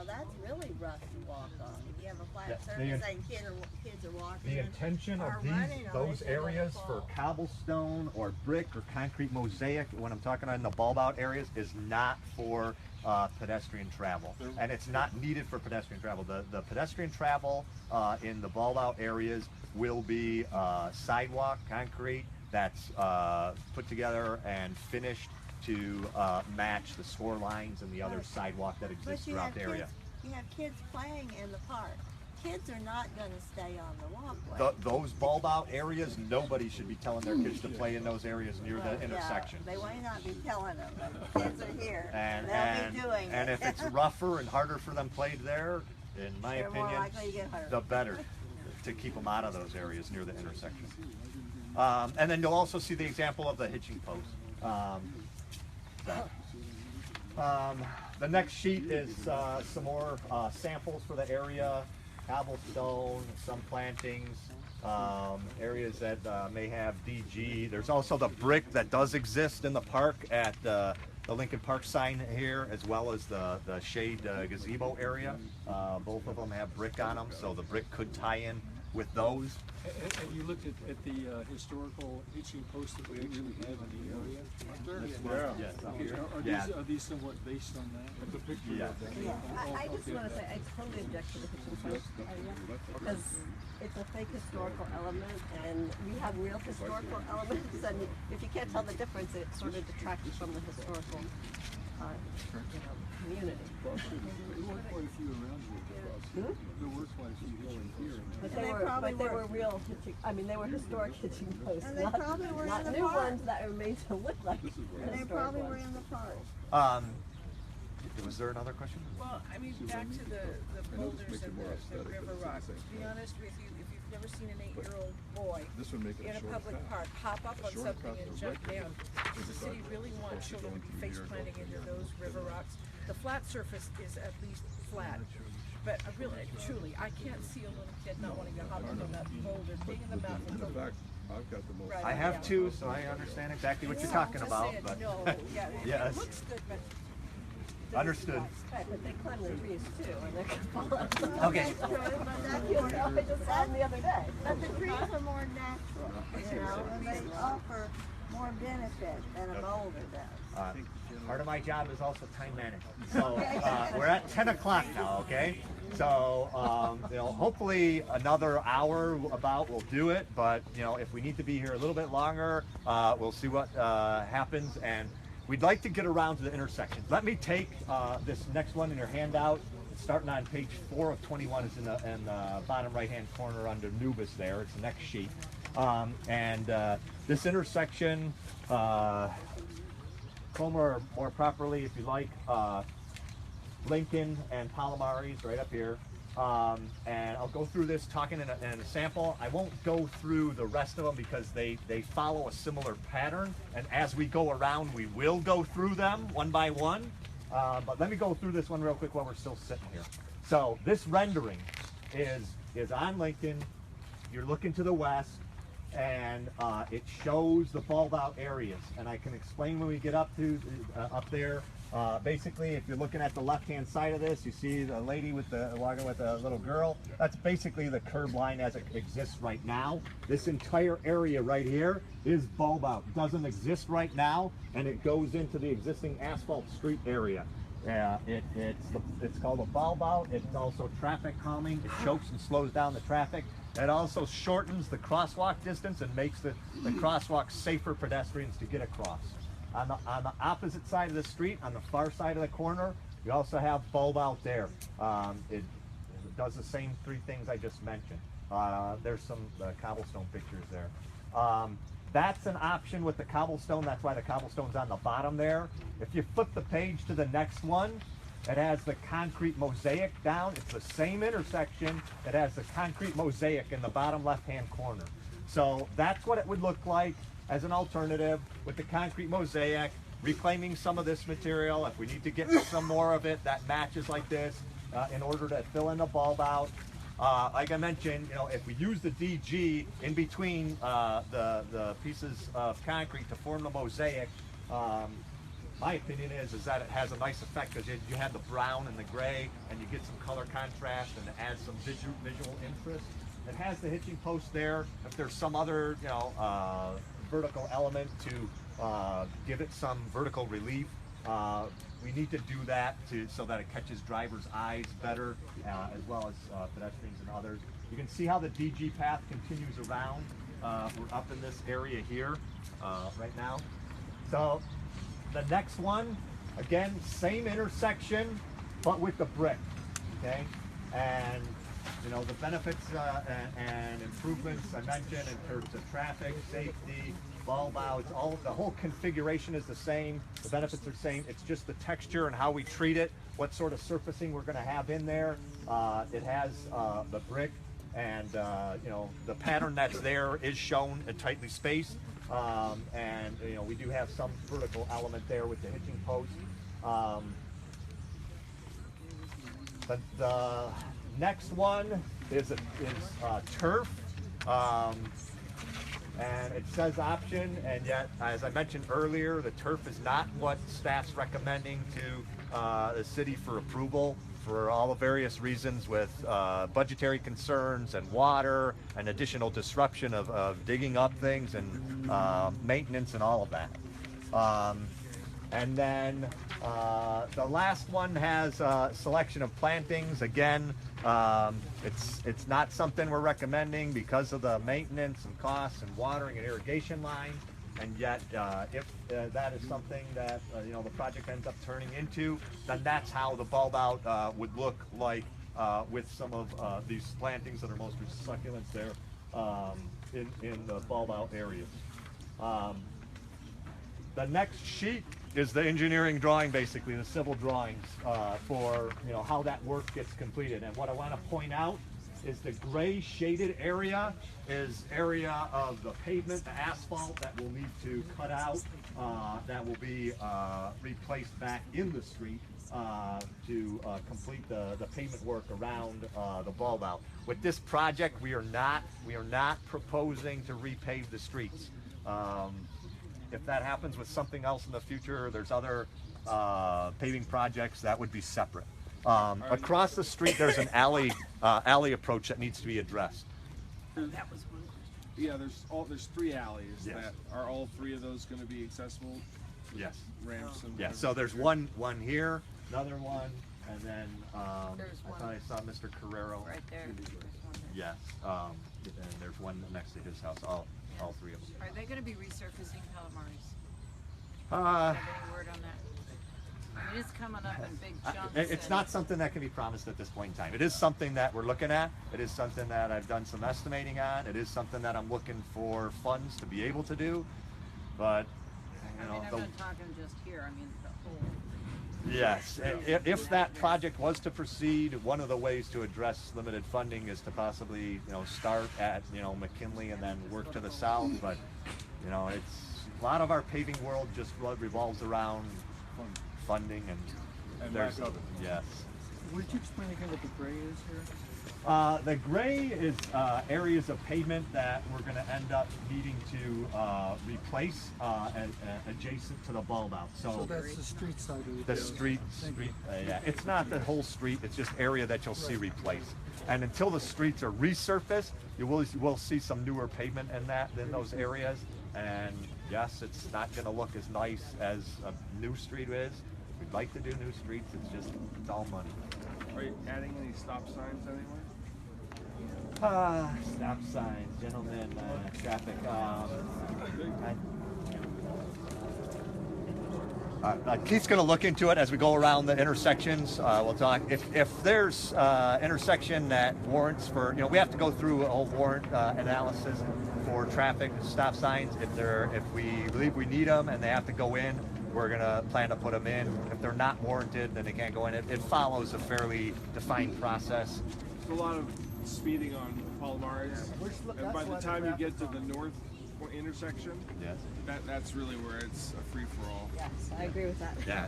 that's really rough to walk on. If you have a flat surface and kids are walking. The intention of those areas for cobblestone or brick or concrete mosaic, when I'm talking on the bulb out areas, is not for pedestrian travel, and it's not needed for pedestrian travel. The pedestrian travel in the bulb out areas will be sidewalk concrete that's put together and finished to match the score lines and the other sidewalk that exists throughout the area. You have kids playing in the park. Kids are not going to stay on the walkway. Those bulb out areas, nobody should be telling their kids to play in those areas near the intersections. They may not be telling them, but kids are here. And they'll be doing it. And if it's rougher and harder for them played there, in my opinion, the better to keep them out of those areas near the intersections. And then you'll also see the example of the hitching post. The next sheet is some more samples for the area. Cobblestone, some plantings, areas that may have DG. There's also the brick that does exist in the park at the Lincoln Park sign here, as well as the shade gazebo area. Both of them have brick on them, so the brick could tie in with those. Have you looked at the historical hitching posts that we actually have in the area? Yes. Are these somewhat based on that? The picture. Yeah. I just want to say, I totally object to the hitching post idea, because it's a fake historical element, and we have real historical elements, and if you can't tell the difference, it sort of detracts from the historical community. There were quite a few around here. There were quite a few hitching here. But they were real hitching, they were historic hitching posts, And they probably were in not the new park. ones that are made to look like And they probably were in the park. Was there another question? Well, back to the boulders and the river rock. To be honest with you, if you've never seen an 8-year-old boy in a public park hop up on something and jump down, does the city really want children to be face planting into those river rocks? The flat surface is at least flat. But truly, I can't see a little kid not wanting to hop up on that boulder, dig in the mountain. In fact, I've got the most. I have two, so I understand exactly what you're talking about. But No, yes. it looks good, but Understood. Right, but they climb the trees too, and they can fall out. Okay. I just saw them the other day. But the trees are more natural, and they offer more benefit than a boulder does. Part of my job is also time management. So we're at 10 o'clock now, okay? So hopefully another hour about will do it. But if we need to be here a little bit longer, we'll see what happens. And we'd like to get around to the intersections. Let me take this next one in your handout. Starting on page 4 of 21 is in the bottom right-hand corner under Nubis there. It's the next sheet. This intersection, more properly, if you like, Lincoln and Palomares right up here. And I'll go through this talking in a sample. I won't go through the rest of them because they follow a similar pattern. And as we go around, we will go through them one by one. But let me go through this one real quick while we're still sitting here. So this rendering is on Lincoln. You're looking to the west, and it shows the bulb out areas. And I can explain when we get up to up there. Basically, if you're looking at the left-hand side of this, you see the lady walking with a little girl. That's basically the curb line as it exists right now. This entire area right here is bulb out. It doesn't exist right now, and it goes into the existing asphalt street area. It's called a bulb out. It's also traffic calming. It chokes and slows down the traffic. It also shortens the crosswalk distance and makes the crosswalk safer for pedestrians to get across. On the opposite side of the street, on the far side of the corner, we also have bulb out there. It does the same three things I just mentioned. There's some cobblestone pictures there. That's an option with the cobblestone. That's why the cobblestone's on the bottom there. If you flip the page to the next one, it has the concrete mosaic down. It's the same intersection. It has the concrete mosaic in the bottom left-hand corner. So that's what it would look like as an alternative with the concrete mosaic, reclaiming some of this material. If we need to get some more of it that matches like this in order to fill in the bulb out. Like I mentioned, if we use the DG in between the pieces of concrete to form the mosaic, my opinion is that it has a nice effect because you have the brown and the gray, and you get some color contrast, and it adds some visual interest. It has the hitching post there. If there's some other, vertical element to give it some vertical relief, we need to do that so that it catches drivers' eyes better, as well as pedestrians and others. You can see how the DG path continues around. We're up in this area here right now. So the next one, again, same intersection, but with the brick, okay? And the benefits and improvements I mentioned in terms of traffic, safety, bulb outs, the whole configuration is the same. The benefits are the same. It's just the texture and how we treat it, what sort of surfacing we're going to have in there. It has the brick, and the pattern that's there is shown and tightly spaced. And we do have some vertical element there with the hitching post. The next one is turf, and it says option, and yet, as I mentioned earlier, the turf is not what staff's recommending to the city for approval for all the various reasons with budgetary concerns and water and additional disruption of digging up things and maintenance and all of that. And then the last one has a selection of plantings. Again, it's not something we're recommending because of the maintenance and costs and watering and irrigation line. And yet, if that is something that the project ends up turning into, then that's how the bulb out would look like with some of these plantings that are mostly succulents there in the bulb out areas. The next sheet is the engineering drawing, basically the civil drawings for how that work gets completed. And what I want to point out is the gray shaded area is area of the pavement, the asphalt that we'll need to cut out, that will be replaced back in the street to complete the pavement work around the bulb out. With this project, we are not proposing to repave the streets. If that happens with something else in the future, there's other paving projects that would be separate. Across the street, there's an alley approach that needs to be addressed. That was one question. Yeah, there's 3 alleys. Yes. That are all 3 of those going to be accessible? Yes. Ramps and Yeah. So there's one here, another one, and then There's I one thought I saw Mr. Carrero. right there. There's one there. Yes. And there's one next to his house. All 3 of them. Are they gonna be resurfacing Calamares? Uh, Have any word on that? I mean, it's coming up in big chunks. It's and- not something that can be promised at this point in time. It is something that we're looking at. It is something that I've done some estimating on. It is something that I'm looking for funds to be able to do. But I mean, I'm not talking just here, I mean, the whole Yes, if that project was to proceed, one of the ways to address limited funding is to possibly, start at, McKinley and then work to the south, but, it's, a lot of our paving world just revolves around funding and there's, lack of it. yes. Would you explain again what the gray is here? The gray is areas of pavement that we're going to end up needing to replace adjacent to the bulb out. So that's the street side of The street, yeah. It's not the whole street, it's just area that you'll see replaced. And until the streets are resurfaced, you will see some newer pavement in those areas. And yes, it's not going to look as nice as a new street is. We'd like to do new streets, it's all money. Are you adding any stop signs anywhere? Stop signs, gentlemen, traffic. Keith's going to look into it as we go around the intersections. We'll talk. If there's intersection that warrants for, we have to go through a whole warrant analysis for traffic stop signs. If we believe we need them and they have to go in, we're going to plan to put them in. If they're not warranted, then they can't go in. It follows a fairly defined process. There's a lot of speeding on Palomares, and by the time you get to the north intersection, yes, that's really where it's a free-for-all. Yes, I agree with that. Yeah,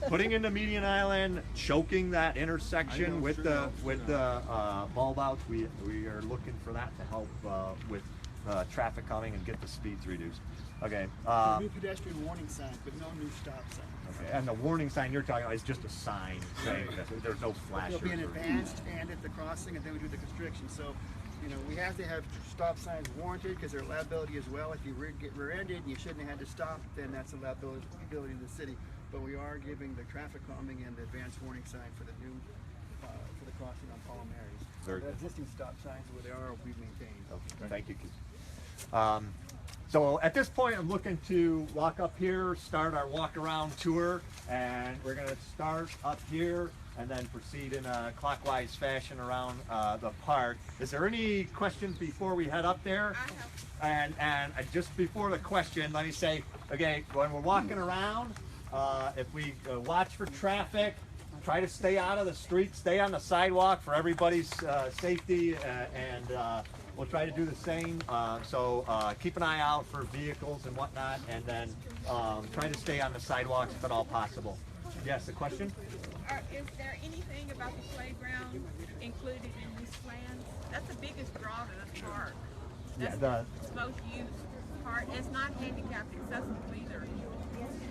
putting in the median island, choking that intersection with the bulb outs, we are looking for that to help with traffic coming and get the speeds reduced. Okay. New pedestrian warning signs, but no new stop signs. Okay. And the warning sign you're talking about is just a sign saying that there's no flashers. There'll be an advanced and at the crossing, and then we do the constriction. So, we have to have stop signs warranted because they're liability as well. If you get rear-ended and you shouldn't have had to stop, then that's a liability of the city. But we are giving the traffic calming and the advanced warning sign for the new, for the crossing on Palomares. Very The good. existing stop signs where they are will be maintained. Okay. Thank you, Keith. So at this point, I'm looking to walk up here, start our walk around tour, and we're going to start up here and then proceed in a clockwise fashion around the park. Is there any questions before we head up there? And just before the question, let me say, okay, when we're walking around, if we watch for traffic, try to stay out of the street, stay on the sidewalk for everybody's safety, and we'll try to do the same. So keep an eye out for vehicles and whatnot, and then try to stay on the sidewalks if at all possible. Yes, a question? Is there anything about the playground included in these plans? That's the biggest draw to this park. That's the most used part. It's not handicapped accessible either.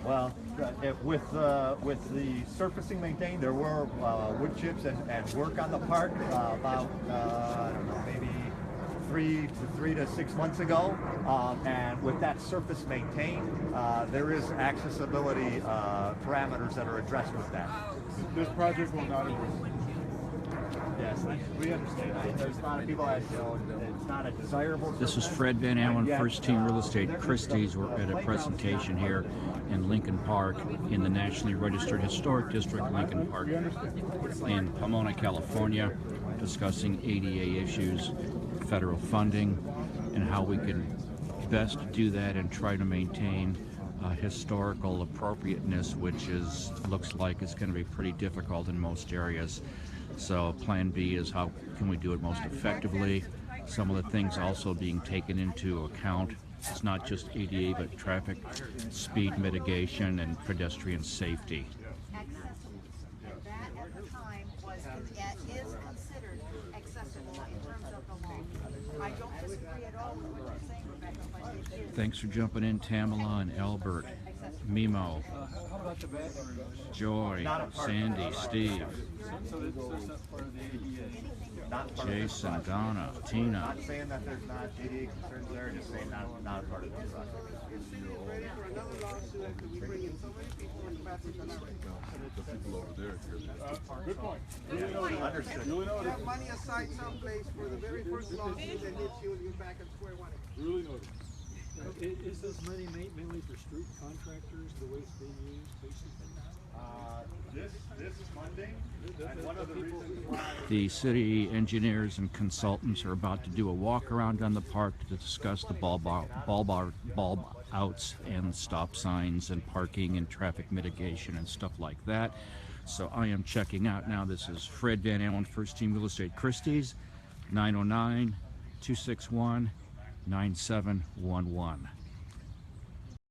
Well, with the surfacing maintained, there were wood chips and work on the park about I don't know, maybe 3 to 6 months ago, and with that surface maintained, there is accessibility parameters that are addressed with that. This project will not include. Yes, we understand. There's a lot of people that it's not a desirable. This is Fred Van Allen, First Team Real Estate Christie's. We're at a presentation here in Lincoln Park in the Nationally Registered Historic District, Lincoln Park, in Pomona, California, discussing ADA issues, federal funding, and how we can best do that and try to maintain historical appropriateness, which looks like it's going to be pretty difficult in most areas. So plan B is how can we do it most effectively. Some of the things also being taken into account, it's not just ADA but traffic speed mitigation and pedestrian safety. Accessible. That at the time is considered accessible in terms of the law. I don't disagree at all with what you're saying, Rebecca, but it is. Thanks for jumping in, Tamala and Albert, Mimo, How about the bathroom? Joy, Sandy, Steve, So that's not part of the ADA. Jason, Donna, Tina. Not saying that there's not ADA concerns there, just saying not a part of this project. Ready for another lawsuit because we bring in so many people and the bathrooms are not ready. The people over there Good point. Understood. Duly noted. Have money aside someplace for the very first lawsuit that hits you and you're back at square one. Duly noted. Is this money mainly for street contractors, the way it's being used, basically? This funding, and one of the reasons why. The city engineers and consultants are about to do a walk around on the park to discuss the bulb outs and stop signs and parking and traffic mitigation and stuff like that. So I am checking out now. This is Fred Van Allen, First Team Real Estate Christie's, 909-261-9711.